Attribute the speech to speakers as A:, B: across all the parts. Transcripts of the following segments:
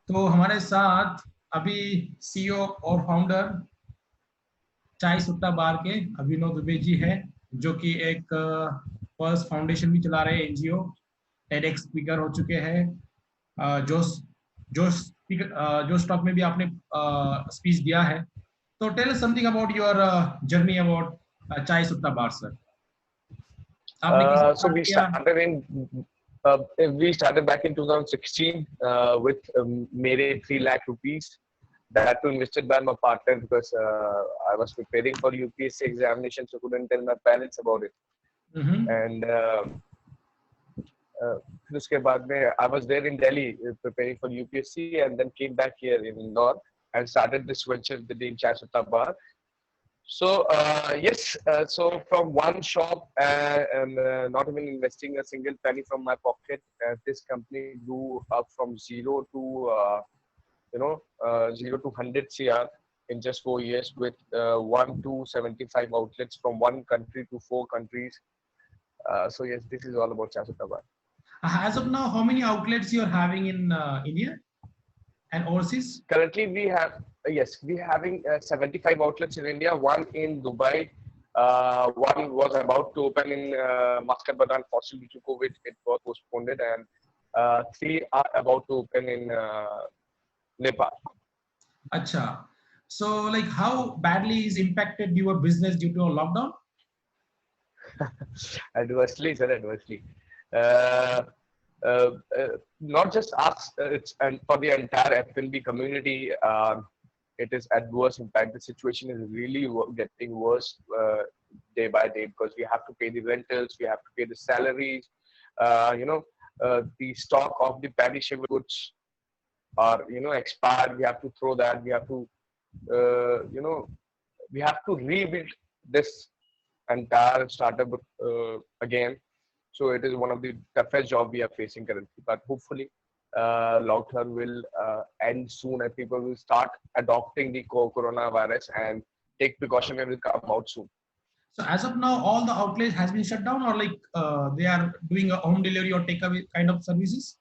A: तो हमारे साथ अभी सीईओ और फाउंडर चाय सुट्टा बार के अभिनव दुबे जी है, जो कि एक पर्स फाउंडेशन भी चला रहे हैं, एनजीओ, टेडएक्स स्पीकर हो चुके हैं। जो जो स्पीकर जो स्टॉक में भी आपने स्पीच दिया है। तो tell us something about your journey about Chai Sutta Bar sir. आपने कैसे
B: So
A: स्टार्ट किया?
B: uh, we started back in 2016 with mere 3 lakh rupees that too invested by my partner because I was preparing for UPSC examination, so couldn't tell my parents about it. And फिर उसके बाद में I was there in Delhi preparing for UPSC and then came back here in Indore and started this venture with the Chai Sutta Bar. So yes, so from one shop and not even investing a single penny from my pocket, this company grew up from zero to 0 to 100 CR in just 4 years with 1 to 75 outlets from one country to 4 countries. So yes, this is all about Chai Sutta Bar.
A: As of now, how many outlets you are having in India and overseas?
B: Currently, we have we're having 75 outlets in India. One in Dubai. One was about to open in Muscat, but unfortunately due to COVID, it was postponed, and 3 are about to open in Nepal.
A: Acha. So, like, how badly is impacted your business due to a lockdown?
B: Adversely, sir, adversely. Uh, uh, uh, Not just us, it's and for the entire F&B community. It is adverse impact. The situation is really getting worse day by day because we have to pay the rentals, we have to pay the salaries. The stock of the perishable goods are expired. We have to throw that. We have to we have to rebuild this entire startup again. So it is one of the toughest job we are facing currently. But hopefully, lockdown will end soon and people will start adopting the coronavirus and take precaution and will come out soon.
A: So, as of now, all the outlets has been shut down, or like they are doing a home delivery or takeaway kind of services?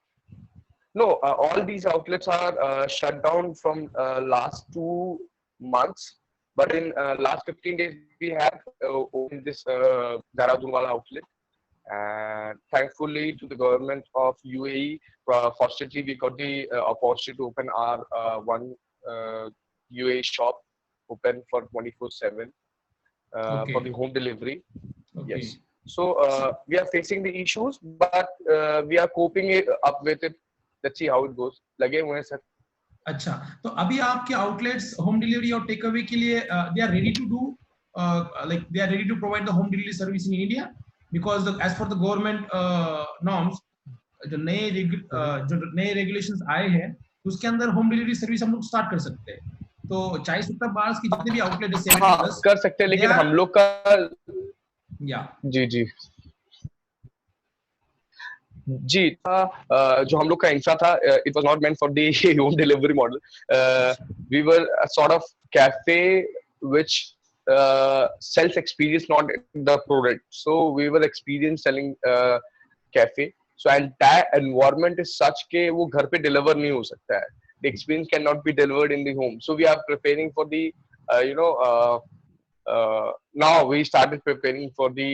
B: No, all these outlets are shut down from last 2 months. But in last 15 days, we have opened this Dehradunwala outlet. And thankfully to the government of UAE, fortunately we got the opportunity to open our one UAE shop open for 24/7 for the
A: Okay.
B: home delivery.
A: Okay.
B: Yes. So we are facing the issues, but we are coping it up with it. Let's see how it goes. लगे हुए हैं sir.
A: अच्छा, तो अभी आपके outlets home delivery और takeaway के लिए they are ready to do like they are ready to provide the home delivery service in India because as per the government norms, जो नए regulations आए हैं उसके अंदर home delivery service हम लोग start कर सकते हैं. तो चाय सुट्टा बार्स की जितने भी आउटलेट है 70
B: हाँ
A: प्लस
B: कर सकते हैं लेकिन हम लोग का जी जी जी था जो हम लोग का इंफ्रा था it was not meant for the home delivery model we were sort of cafe which sells experience not the product, so we were experience selling cafe. So entire environment is such के वो घर पे deliver नहीं हो सकता है. The experience cannot be delivered in the home, so we are preparing for the now we started preparing for the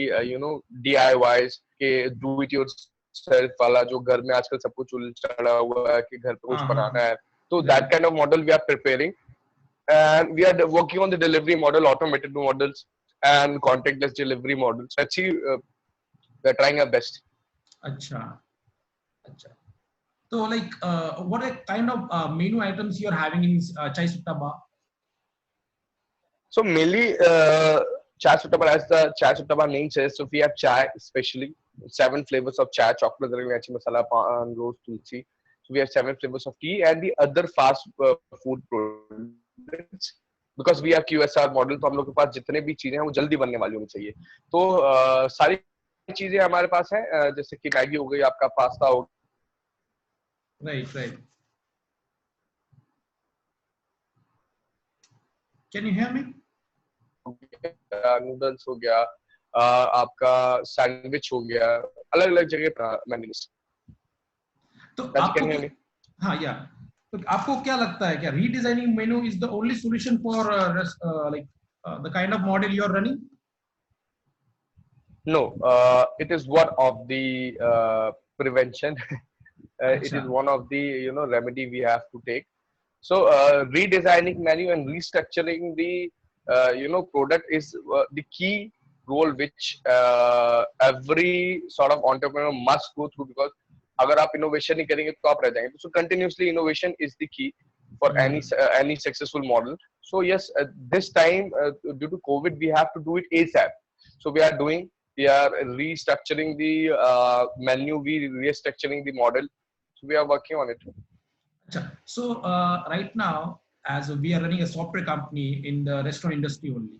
B: DIYs के do it yourself वाला जो घर में आजकल सब कुछ चढ़ा हुआ है कि घर पे कुछ बनाना है. So that kind of model we are preparing, and we are working on the delivery model, automated models and contactless delivery models. Let's see, we are trying our best.
A: अच्छा, अच्छा. So like what are kind of menu items you are having in chai sutta bar?
B: So mainly chai sutta bar, as the chai sutta bar name says, so we have chai, especially 7 flavors of chai: chocolate, ilachi, masala, pan, rose, tulsi. So we have 7 flavors of tea and the other fast food products. Because we have QSR model, तो हम लोग के पास जितने भी चीजें हैं वो जल्दी बनने वाली होनी चाहिए. तो सारी चीजें हमारे पास हैं, जैसे कि मैगी हो गई, आपका पास्ता हो.
A: Right, right. Can you hear me?
B: Noodles हो गया, आपका सैंडविच हो गया, अलग अलग जगह मैंने.
A: तो आपको हाँ या तो आपको क्या लगता है, क्या redesigning menu is the only solution for like the kind of model you are running?
B: No, it is one of the prevention. It
A: अच्छा,
B: is one of the remedy we have to take. So redesigning menu and restructuring the product is the key role which every sort of entrepreneur must go through, because अगर आप innovation नहीं करेंगे तो आप रह जाएंगे. So continuously innovation is the key for any successful model. So yes, this time due to COVID we have to do it ASAP. So we are restructuring the menu, we restructuring the model. So we are working on it.
A: So right now, as we are running a software company in the restaurant industry only,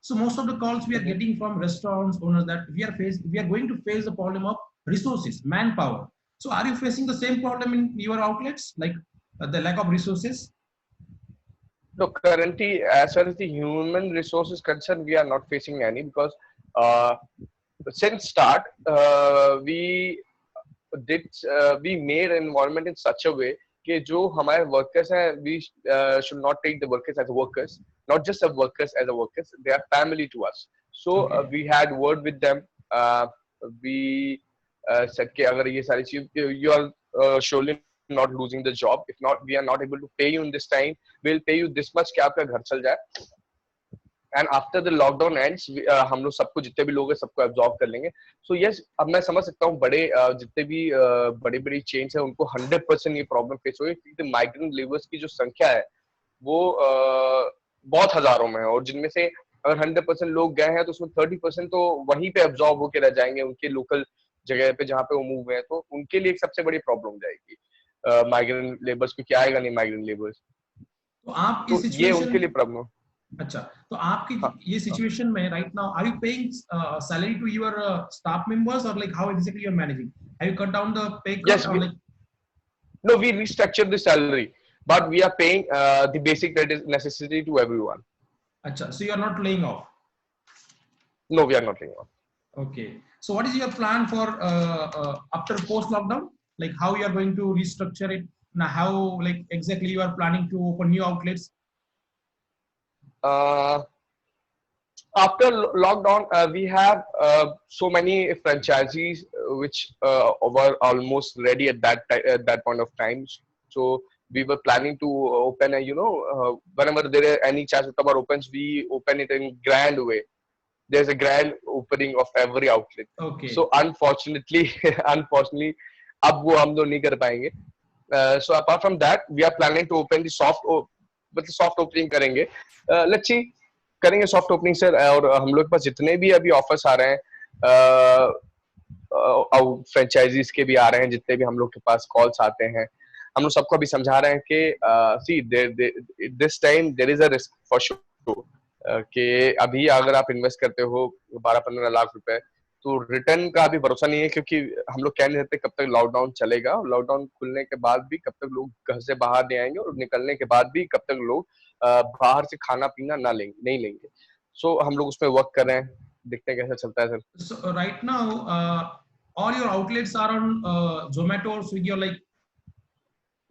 A: so most of the calls we are getting from restaurants owners that we are going to face the problem of resources, manpower. So are you facing the same problem in your outlets, like the lack of resources?
B: No, currently, as far as the human resources concerned, we are not facing any, because uh, since start we made an environment in such a way कि जो हमारे workers हैं, we should not take the workers as workers, not just the workers as a workers, they are family to us. So
A: Okay.
B: we had word with them. We said कि अगर ये सारी चीज, you are surely not losing the job. If not, we are not able to pay you in this time. We'll pay you this much कि आपका घर चल जाए. And after the lockdown ends हम लोग सबको, जितने भी लोग हैं, सबको एब्जॉर्ब कर लेंगे. सो यस, अब मैं समझ सकता हूँ बड़े जितने भी बड़ी बड़ी चेन्स है उनको 100% ये प्रॉब्लम फेस हुई, क्योंकि माइग्रेंट लेबर्स की जो संख्या है वो बहुत हजारों में है, और जिनमें से अगर 100% लोग गए हैं तो उसमें 30% तो वहीं पे एब्जॉर्ब होकर रह जाएंगे उनके लोकल जगह पे जहाँ पे वो मूव हुए हैं. तो उनके लिए एक सबसे बड़ी प्रॉब्लम हो जाएगी माइग्रेंट लेबर्स, क्योंकि आएगा नहीं माइग्रेंट लेबर्स.
A: तो आप इस
B: तो ये
A: सिचुएशन,
B: उनके लिए प्रॉब्लम.
A: अच्छा, तो आपकी
B: हाँ.
A: ये सिचुएशन में right now are you paying salary to your staff members, और like how exactly you are managing? Have you cut down the pay cut
B: Yes,
A: और लाइक?
B: no, we restructured the salary, but we are paying the basic that is necessary to everyone.
A: अच्छा, so you are not laying off.
B: No, we are not laying off.
A: Okay, so what is your plan for after post lockdown? Like how you are going to restructure it now? How like exactly you are planning to open new outlets?
B: Uh, After lockdown, we have so many franchisees which were almost ready at that point of time. So we were planning to open a, whenever there are any Chai Sutta Bar opens, we open it in grand way. There's a grand opening of every outlet.
A: Okay.
B: So unfortunately, unfortunately, अब वो हम लोग नहीं कर पाएंगे. So apart from that, we are planning to open the soft opening करेंगे. Let's see, करेंगे soft opening sir. और हम लोग के पास जितने भी अभी ऑफर्स आ रहे हैं, फ्रेंचाइजीज के भी आ रहे हैं, जितने भी हम लोग के पास कॉल्स आते हैं, हम लोग सबको अभी समझा रहे हैं कि see this time there is a risk for sure, कि अभी अगर आप इन्वेस्ट करते हो 12-15 लाख रुपए, तो रिटर्न का अभी भरोसा नहीं है, क्योंकि हम लोग कह नहीं सकते कब तक लॉकडाउन चलेगा. लॉकडाउन खुलने के बाद भी कब तक लोग घर से बाहर नहीं आएंगे, और निकलने के बाद भी कब तक लोग बाहर से खाना पीना नहीं लेंगे. सो हम लोग उसमें वर्क कर रहे हैं, देखते हैं कैसा चलता है sir.
A: So right now, all your outlets are on Zomato or Swiggy, or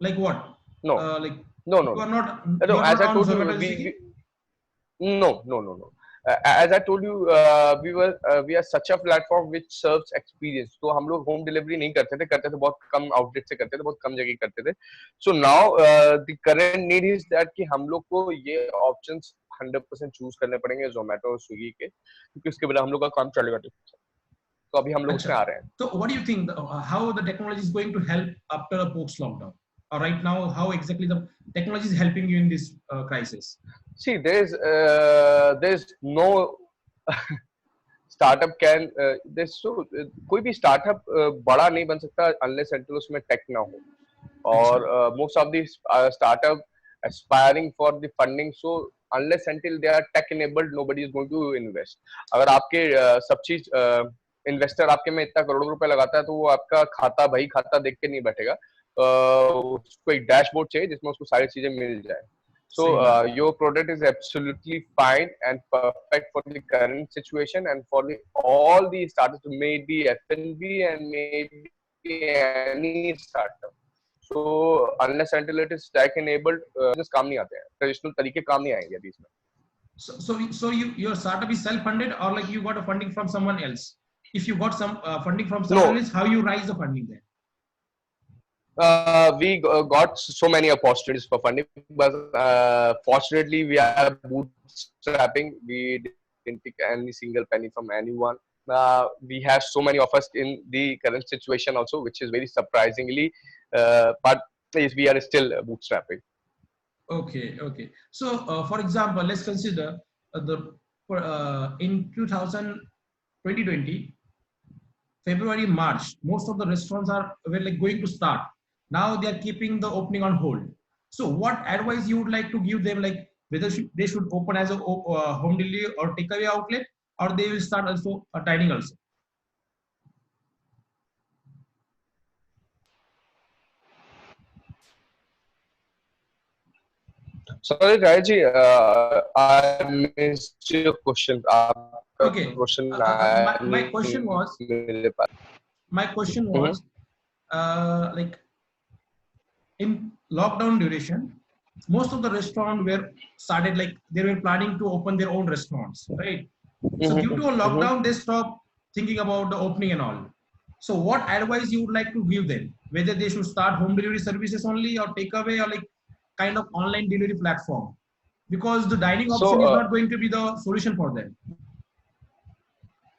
A: like what?
B: No,
A: Like
B: no, no,
A: you are
B: no.
A: not
B: No, as I
A: on
B: told you,
A: Zomato and Swiggy?
B: no. As I told you, we are such a platform which serves experience. तो हम लोग home delivery नहीं करते थे बहुत कम outlet से करते थे, बहुत कम जगह करते थे. So now the current need is that कि हम लोग को ये options 100% चूज करने पड़ेंगे जोमेटो और स्विगी के, क्योंकि उसके बिना हम लोग का काम चलेगा नहीं. तो अभी हम लोग उसमें आ रहे हैं.
A: So what do you think how the technology is going to help after a post lockdown, or right now how exactly the technology is helping you in this crisis?
B: See, there's no startup can there's so कोई भी startup बड़ा नहीं बन सकता unless until उसमें tech ना हो. और most of these startup aspiring for the funding, so unless until they are tech enabled, nobody is going to invest. अगर आपके सब चीज इन्वेस्टर आपके में इतना करोड़ों रुपए लगाता है, तो वो आपका खाता भाई खाता देख के नहीं बैठेगा. उसको एक डैशबोर्ड चाहिए जिसमें उसको सारी चीजें मिल जाए. So your product is absolutely fine and perfect for the current situation and for all the startups, maybe F&B and maybe any startup. So unless until it is tech enabled, business काम नहीं आते हैं, traditional तरीके काम नहीं आएंगे अभी इसमें.
A: So your startup is self funded, or like you got a funding from someone else? If you got some funding from someone
B: No,
A: else, how you raise the funding then?
B: we got so many opportunities for funding, but fortunately we are bootstrapping. We didn't take any single penny from anyone. We have so many offers in the current situation also, which is very surprisingly, but yes, we are still bootstrapping.
A: Okay. So for example, let's consider the in 2020 February, March, most of the restaurants were like going to start. Now they are keeping the opening on hold. So what advice you would like to give them, like whether they should open as a home delivery or takeaway outlet, or they will start also dining also?
B: Sorry, Raji, I missed your question. आपका
A: Okay.
B: question
A: My question was,
B: मेरे पास.
A: my question was, like in lockdown duration, most of the restaurants were started like they were planning to open their own restaurants, right? So due to a lockdown, they stopped thinking about the opening and all. So what advice you would like to give them? Whether they should start home delivery services only, or takeaway, or like kind of online delivery platform? Because the dining option is not going to be the solution for them.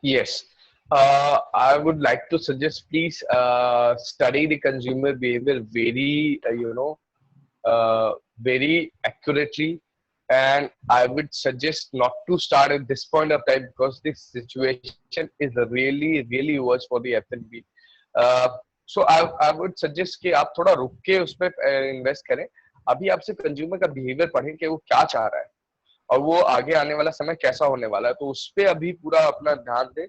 B: Yes. I would like to suggest, please study the consumer behavior very, very accurately. And I would suggest not to start at this point of time, because this situation is really, really worse for the F&B. So I would suggest कि आप थोड़ा रुक के उस पर invest करें. अभी आपसे कंज्यूमर का बिहेवियर पढ़ें कि वो क्या चाह रहा है और वो आगे आने वाला समय कैसा होने वाला है, तो उस पर अभी पूरा अपना ध्यान दें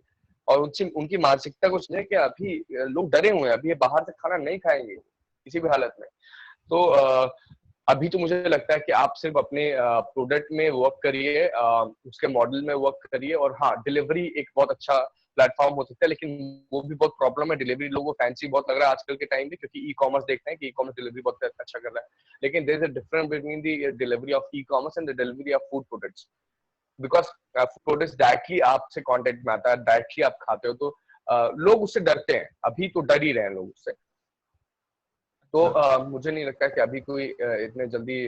B: और उनसे उनकी मानसिकता को समझें कि अभी लोग डरे हुए हैं, अभी बाहर से खाना नहीं खाएंगे किसी भी हालत में. तो अभी तो मुझे लगता है कि आप सिर्फ अपने प्रोडक्ट में वर्क करिए, उसके मॉडल में वर्क करिए. और हाँ, डिलीवरी एक बहुत अच्छा प्लेटफॉर्म हो सकता है, लेकिन वो भी बहुत प्रॉब्लम है. डिलीवरी लोगों को फैंसी बहुत लग रहा है आजकल के टाइम में, क्योंकि ई कॉमर्स देखते हैं कि ई कॉमर्स डिलीवरी बहुत अच्छा कर रहा है. लेकिन there is a difference between the delivery of e commerce and the delivery of food products. Because food products directly आपसे कॉन्टेक्ट में आता है, डायरेक्टली आप खाते हो, तो लोग उससे डरते हैं. अभी तो डर ही रहे हैं लोग उससे. तो मुझे नहीं लगता कि अभी कोई इतने जल्दी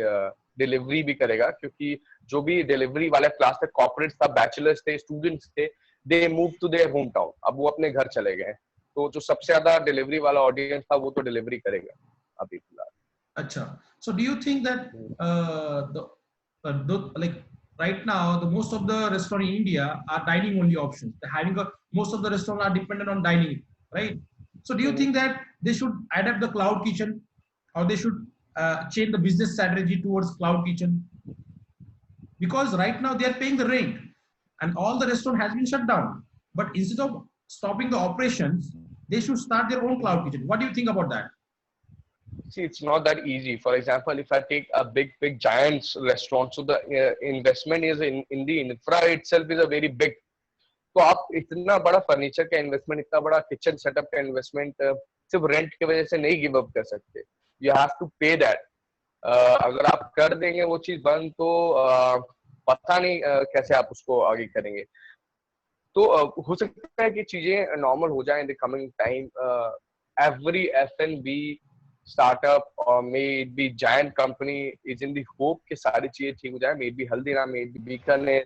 B: डिलीवरी भी करेगा, क्योंकि जो भी डिलीवरी वाला क्लास थे, कॉर्पोरेट्स था, बैचलर्स थे, स्टूडेंट्स थे, they move to their home town. अब वो अपने घर चले गए. तो जो सबसे ज्यादा डिलीवरी वाला ऑडियंस था वो तो डिलीवरी करेगा अभी फिलहाल.
A: अच्छा. So do you think that like right now the most of the restaurants in India are dining only options? They're having most of the restaurants are dependent on dining, right? So do you think that they should adapt the cloud kitchen, or they should change the business strategy towards cloud kitchen? Because right now they are paying the rent and all the restaurant has been shut down. But instead of stopping the operations, they should start their own cloud kitchen. What do you think about that?
B: See, it's not that easy. For example, if I take a big giants restaurant, so the investment is in the infra itself is a very big. तो आप इतना बड़ा furniture का investment, इतना बड़ा kitchen setup का investment सिर्फ rent की वजह से नहीं गिव अप कर सकते. यू हैव टू पे दैट. अगर आप कर देंगे वो चीज बंद, तो पता नहीं कैसे आप उसको आगे करेंगे. तो हो सकता है कि चीजें नॉर्मल हो जाएं in the coming time. Every F&B startup or may it be giant company is in the hope कि सारी चीजें ठीक हो जाए. May it be Haldiram, may it be Bikaner,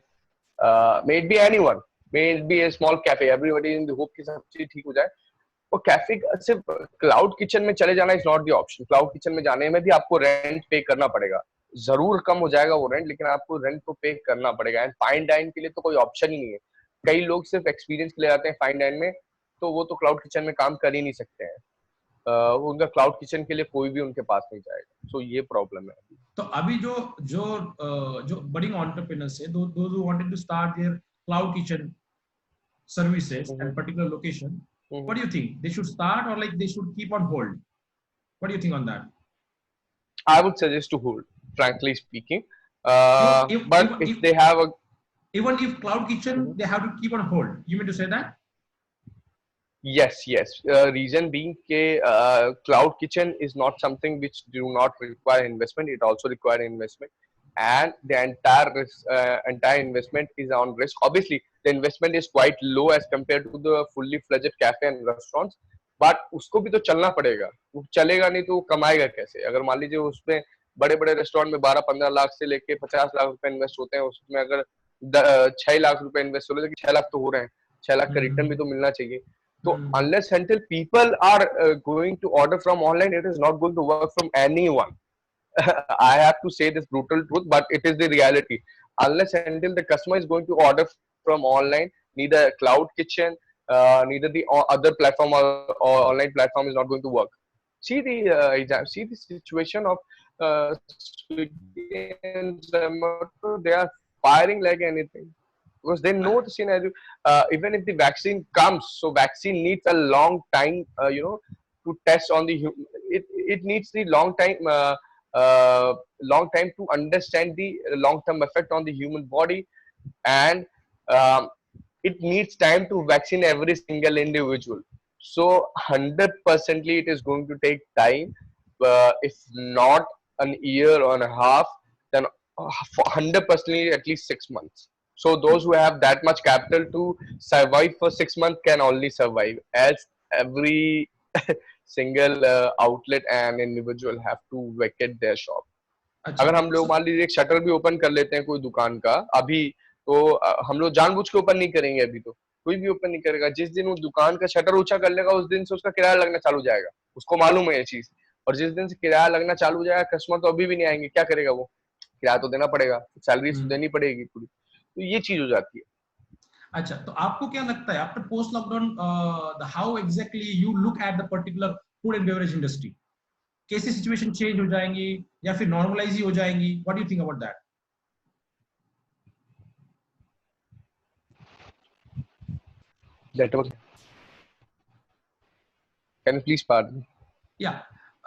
B: may it be anyone, may it be a small cafe, everybody is in the hope कि सब चीज ठीक हो जाए. और कैफे सिर्फ क्लाउड किचन में चले जाना is not the option. Cloud kitchen में जाने में भी आपको रेंट पे करना पड़ेगा. जरूर कम हो जाएगा वो रेंट, लेकिन आपको रेंट को पे करना पड़ेगा. एंड फाइन डाइन के लिए तो कोई ऑप्शन ही नहीं है. कई लोग सिर्फ एक्सपीरियंस के लिए आते हैं फाइन डाइन में, तो वो तो क्लाउड किचन में काम कर ही नहीं सकते हैं. उनका क्लाउड किचन के लिए कोई भी उनके पास नहीं जाएगा. सो ये प्रॉब्लम है.
A: तो अभी जो बडिंग एंटरप्रेन्योर्स है, those who wanted to start their cloud kitchen services at particular location, what do you think? They should start, or like they should keep on hold? What do you think on that?
B: I would suggest to hold, frankly speaking. But if they have a,
A: even if cloud kitchen, they have to keep on hold. You mean to say that?
B: Yes. Reason being ke cloud kitchen is not something which do not require investment. It also require investment, and the entire investment is on risk. Obviously, the investment is quite low as compared to the fully fledged cafe and restaurants. But उसको भी तो चलना पड़ेगा. वो चलेगा नहीं तो वो कमाएगा कैसे? अगर मान लीजिए उसमें बड़े-बड़े रेस्टोरेंट में 12-15 लाख से लेके 50 लाख रुपए इन्वेस्ट होते हैं, उसमें अगर 6 लाख रुपए इन्वेस्ट हो रहे हैं, तो 6 लाख तो हो रहे हैं. 6 लाख का रिटर्न भी तो मिलना चाहिए. So unless until people are going to order from online, it is not going to work from anyone. I have to say this brutal truth, but it is the reality. Unless until the customer is going to order from online, neither cloud kitchen, neither the other platform or online platform is not going to work. See the see the situation of Swiggy and Zomato. They are firing like anything because they know the scenario. Even if the vaccine comes, so vaccine needs a long time, to test on the it needs the long time to understand the long term effect on the human body, and um, it needs time to vaccine every single individual. So 100% it is going to take time, if not an year or a half, then 100% at least 6 months. So those who have that much capital to survive for 6 months can only survive, as every single outlet and individual have to vacate their shop.
A: अच्छा.
B: अगर हम लोग मान लीजिए एक shutter भी open कर लेते हैं कोई दुकान का अभी, तो हम लोग जानबूझ के ओपन नहीं करेंगे. अभी तो कोई भी ओपन नहीं करेगा. जिस दिन वो दुकान का शटर ऊंचा कर लेगा, उस दिन से उसका किराया लगना चालू हो जाएगा. उसको मालूम है ये चीज. और जिस दिन से किराया लगना चालू हो जाएगा, कस्टमर तो अभी भी नहीं आएंगे. क्या करेगा वो? किराया तो देना पड़ेगा, सैलरी तो देनी पड़ेगी पूरी. तो ये चीज हो जाती है.
A: अच्छा, तो आपको क्या लगता है after post lockdown how exactly you look at the particular food and beverage industry? कैसी सिचुएशन चेंज हो जाएंगी या फिर नॉर्मलाइज ही हो जाएंगी? What do you think about that?
B: Network, can you please part?
A: या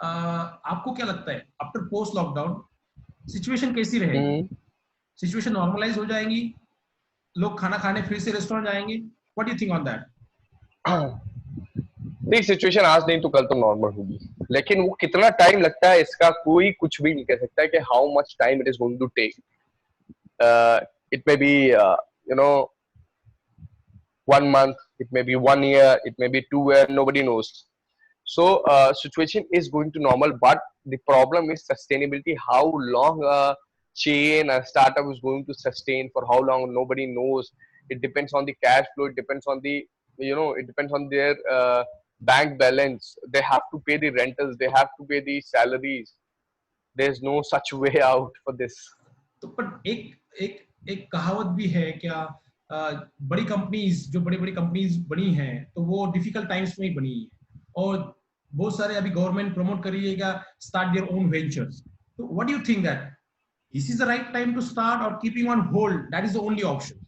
A: आपको क्या लगता है आफ्टर पोस्ट लॉकडाउन सिचुएशन कैसी रहेगी? सिचुएशन नॉर्मलाइज हो जाएंगी, लोग खाना खाने फिर से रेस्टोरेंट जाएंगे? What do you think on that?
B: नहीं, सिचुएशन आज नहीं तो कल तो नॉर्मल होगी, लेकिन वो कितना टाइम लगता है इसका कोई कुछ भी नहीं कह सकता है कि how much time it is going to take. It may be 1 month, it may be 1 year, it may be 2 year, nobody knows. So situation is going to normal, but the problem is sustainability. How long a chain, a startup is going to sustain, for how long, nobody knows. It depends on the cash flow. It depends on the, it depends on their bank balance. They have to pay the rentals. They have to pay the salaries. There's no such way out for this.
A: तो पर एक कहावत भी है क्या, बड़ी companies जो बड़ी कंपनीज बनी हैं तो वो डिफिकल्ट टाइम्स में ही बनी है, और बहुत सारे अभी गवर्नमेंट प्रमोट कर रही है क्या स्टार्ट देयर ओन वेंचर्स. तो what do you think that this is the right time to start और keeping on hold that is the only option?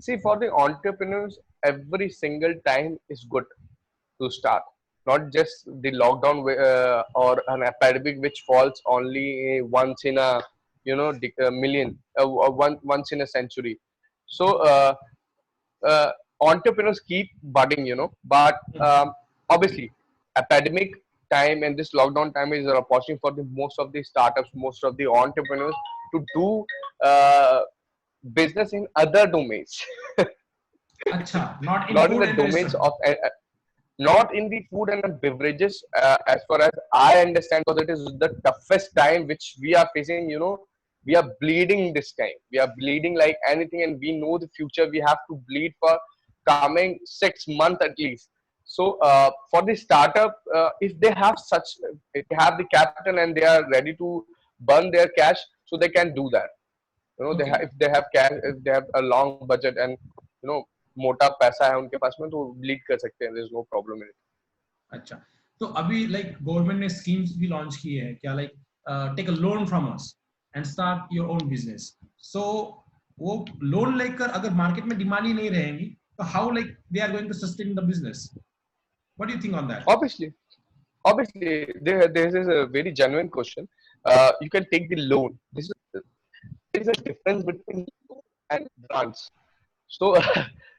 B: See, for the entrepreneurs, every single time is good to start. Not just the lockdown or an epidemic which falls only once in a million, once in a century. So entrepreneurs keep budding, but obviously epidemic time and this lockdown time is an opportunity for the most of the startups, most of the entrepreneurs to do business in other domains.
A: अच्छा, not in
B: Not in
A: food
B: the
A: and
B: domains
A: restaurant.
B: of not in the food and beverages, as far as I understand, because it is the toughest time which we are facing. We are bleeding this time. We are bleeding like anything, and we know the future. We have to bleed for coming 6 months at least. So for the startup, if they have if they have the capital and they are ready to burn their cash, so they can do that.
A: Okay.
B: If they have cash, if they have a long budget and मोटा पैसा है उनके पास में, तो lead कर सकते हैं. There is no problem in it.
A: अच्छा, तो अभी लाइक गवर्नमेंट ने स्कीम्स भी लॉन्च की है क्या, like take a loan from us and start your own business. So वो लोन लेकर अगर मार्केट में डिमांड ही नहीं रहेंगी तो how like they are going to sustain the business? What do you think on that?
B: Obviously, this is a very genuine question. You can take the loan. There is a difference between loan and grants. So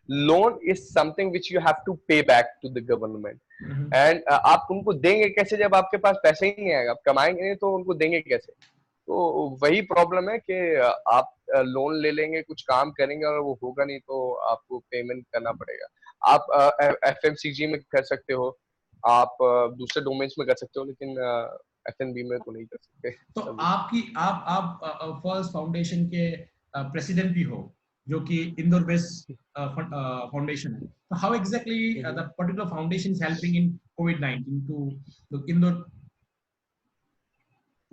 B: loan is something which you have to pay back to the government. And आप उनको देंगे कैसे जब आपके पास पैसे ही नहीं आएगा, आप कमाएंगे नहीं तो उनको देंगे कैसे? तो वही प्रॉब्लम है कि आप लोन ले लेंगे, कुछ काम करेंगे और वो होगा नहीं तो आपको पेमेंट करना पड़ेगा। आप एफएमसीजी में कर सकते हो, आप दूसरे डोमेन्स में कर सकते हो, लेकिन एफएनबी में तो नहीं कर सकते।
A: तो आपकी आप फर्स्ट फाउंडेशन के प्रेसिडेंट भी हो, जो कि इंदौर बेस्ड फाउंडेशन है। तो how exactly the particular foundation is helping in कोविड-19 to Indore?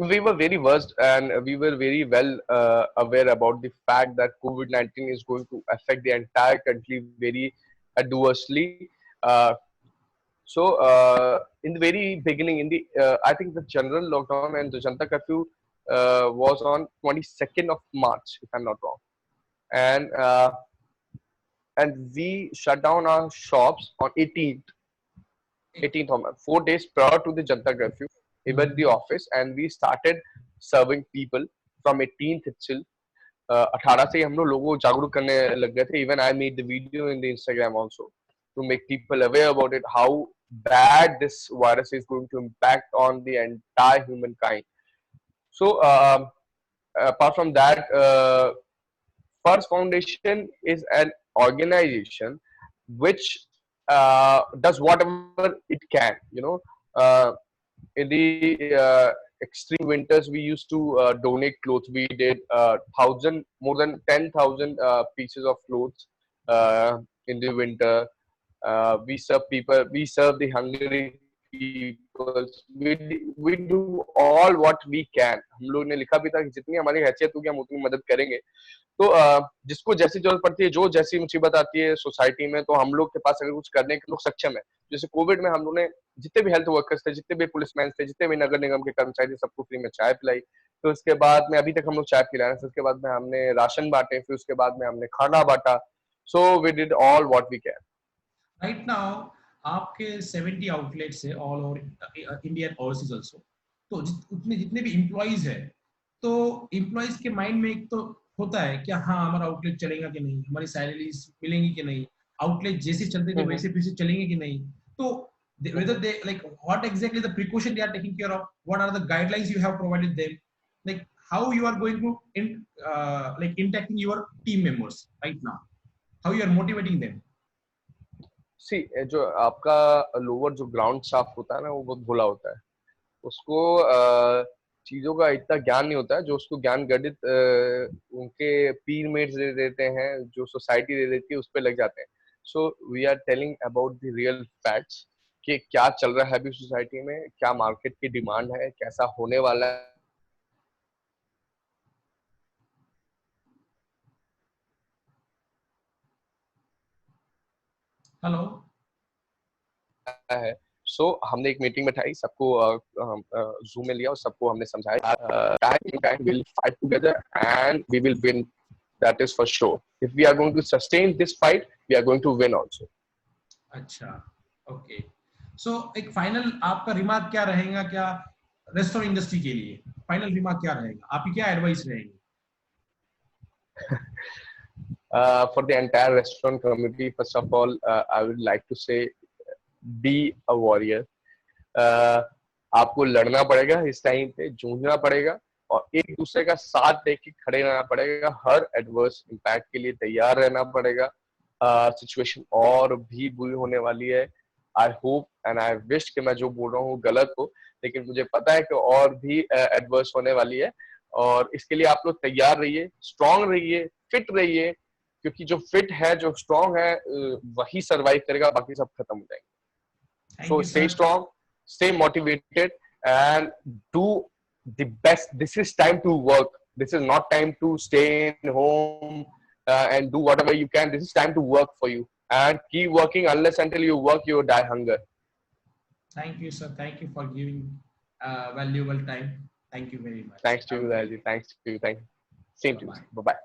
B: We were very versed and we were very well aware about the fact that COVID-19 is going to affect the entire country very adversely. So in the very beginning, in the I think the general lockdown and the Janta curfew was on 22nd of March, if I'm not wrong, and we shut down our shops on 18th of March, 4 days prior to the Janta curfew. We were at the office and we started serving people from 18th itself. 18 से हम लोगों को जागरूक करने लग गए थे. Even I made the video in the Instagram also to make people aware about it, how bad this virus is going to impact on the entire humankind. So apart from that, First Foundation is an organization which does whatever it can. In the extreme winters, we used to donate clothes. We did more than 10,000 pieces of clothes in the winter. We serve people. We serve the hungry people. We do all what we can. हम लोग ने लिखा भी था कि जितनी हमारी हैसियत होगी हम उतनी मदद करेंगे. तो जिसको जैसी जरूरत पड़ती है, जो जैसी मुसीबत आती है सोसाइटी में, तो हम लोग के पास अगर कुछ करने के लोग सक्षम है. जैसे कोविड में हम लोग ने जितने भी हेल्थ वर्कर्स थे, जितने भी पुलिसमैन थे, जितने भी नगर निगम के कर्मचारी थे, सबको फ्री में चाय पिलाई. फिर उसके बाद में अभी तक हम लोग चाय पिला रहे हैं. फिर उसके बाद में हमने राशन बांटे. फिर उसके बाद में हमने खाना बांटा. So we did all what we can.
A: Right now आपके 70 आउटलेट्स है all over India, overseas also. तो उसमें जितने भी एम्प्लॉइज है, तो एम्प्लॉइज के माइंड में एक तो होता है कि हाँ हमारा आउटलेट चलेगा कि नहीं, हमारी सैलरीज मिलेंगी कि नहीं, आउटलेट जैसे चलते थे वैसे फिर से चलेंगे कि नहीं. तो whether they like what exactly the precaution they are taking care of, what are the guidelines you have provided them, like how you are going to like interacting your team members right now, how you are motivating them.
B: सी जो आपका lower जो ground staff होता है ना, वो बहुत भोला होता है. उसको चीजों का इतना ज्ञान नहीं होता है. जो उसको ज्ञान गणित उनके पीर मेट्स दे देते हैं, जो सोसाइटी दे देती है, उस पर लग जाते हैं. So we are telling about the real facts कि क्या चल रहा है अभी सोसाइटी में, क्या मार्केट की डिमांड है, कैसा होने वाला
A: हेलो.
B: है. सो हमने एक मीटिंग बैठाई, सबको जूम में लिया और सबको हमने समझाया time will fight together and we will win. That is for sure. If we are going to sustain this fight, we are going to win also.
A: अच्छा, ओके. सो एक फाइनल आपका रिमार्क क्या रहेगा, क्या रेस्टोरेंट इंडस्ट्री के लिए final remark क्या रहेगा, आपकी क्या एडवाइस रहेगी?
B: For the entire restaurant community, first of all, I would like to say, be a warrior. आपको लड़ना पड़ेगा इस टाइम पे, जूझना पड़ेगा और एक दूसरे का साथ देके खड़े रहना पड़ेगा. हर एडवर्स इम्पैक्ट के लिए तैयार रहना पड़ेगा. सिचुएशन और भी बुरी होने वाली है. I hope and I wish कि मैं जो बोल रहा हूँ गलत हो, लेकिन मुझे पता है कि और भी एडवर्स होने वाली है. और इसके लिए आप लोग तैयार रहिए, स्ट्रांग रहिए, फिट रहिए, क्योंकि जो फिट है, जो स्ट्रांग है, वही सरवाइव करेगा, बाकी सब खत्म हो जाएंगे. So stay strong, stay motivated and do the best. This is time to work. This is not time to stay in home and do whatever you can. This is time to work for you and keep working. Unless until you work, you will die hunger.
A: Thank you, sir. Thank you for giving valuable time. Thank you very much.
B: Thanks to you, Raji. Thanks to you. Thank you. Same to you. Bye bye.